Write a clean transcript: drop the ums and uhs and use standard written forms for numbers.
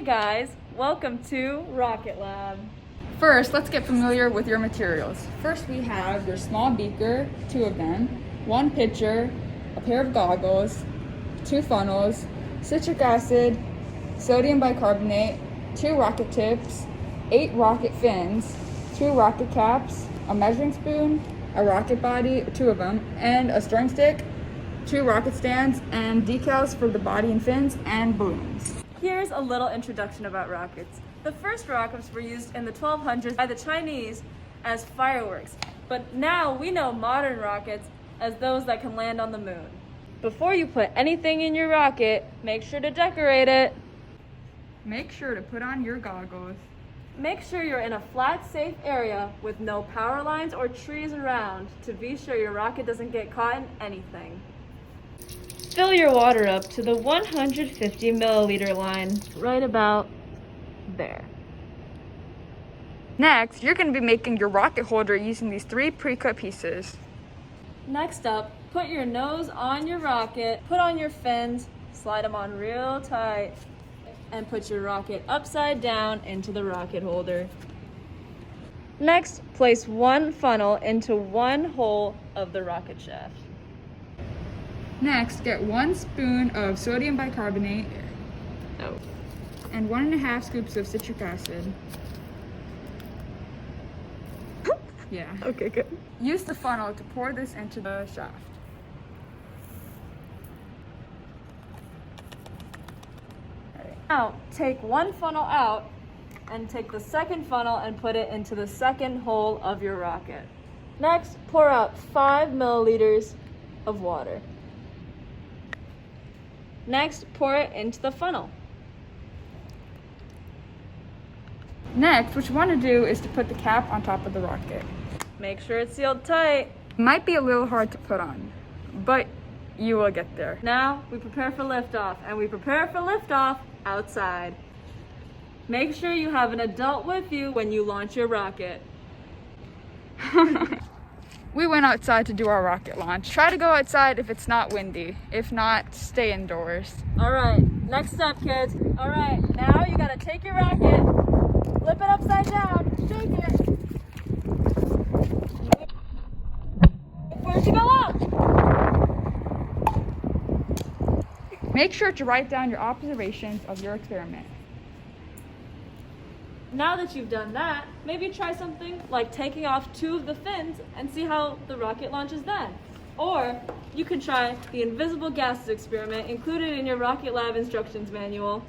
Hey guys, welcome to Rocket Lab. First, let's get familiar with your materials. First, we have your small beaker, 2 of them, 1 pitcher, a pair of goggles, 2 funnels, citric acid, sodium bicarbonate, 2 rocket tips, 8 rocket fins, 2 rocket caps, a measuring spoon, a rocket body, 2 of them, and a string stick, 2 rocket stands, and decals for the body and fins, and balloons. Here's a little introduction about rockets. The first rockets were used in the 1200s by the Chinese as fireworks, but now we know modern rockets as those that can land on the moon. Before you put anything in your rocket, make sure to decorate it. Make sure to put on your goggles. Make sure you're in a flat, safe area with no power lines or trees around to be sure your rocket doesn't get caught in anything. Fill your water up to the 150 milliliter line, right about there. Next, you're going to be making your rocket holder using these 3 pre-cut pieces. Next up, put your nose on your rocket, put on your fins, slide them on real tight, and put your rocket upside down into the rocket holder. Next, place 1 funnel into 1 hole of the rocket shaft. Next, get 1 spoon of sodium bicarbonate and 1.5 scoops of citric acid. Yeah. Okay, good. Use the funnel to pour this into the shaft. Now, take 1 funnel out and take the second funnel and put it into the second hole of your rocket. Next, pour out 5 milliliters of water. Next, pour it into the funnel. Next, what you want to do is to put the cap on top of the rocket. Make sure it's sealed tight. It might be a little hard to put on, but you will get there. Now, we prepare for liftoff, and we prepare for liftoff outside. Make sure you have an adult with you when you launch your rocket. We went outside to do our rocket launch. Try to go outside if it's not windy. If not, stay indoors. All right, next up, kids. All right, now you gotta take your rocket, flip it upside down, shake it. Where'd you go up? Make sure to write down your observations of your experiment. Now that you've done that, maybe try something like taking off 2 of the fins and see how the rocket launches then. Or you can try the invisible gases experiment included in your Rocket Lab instructions manual.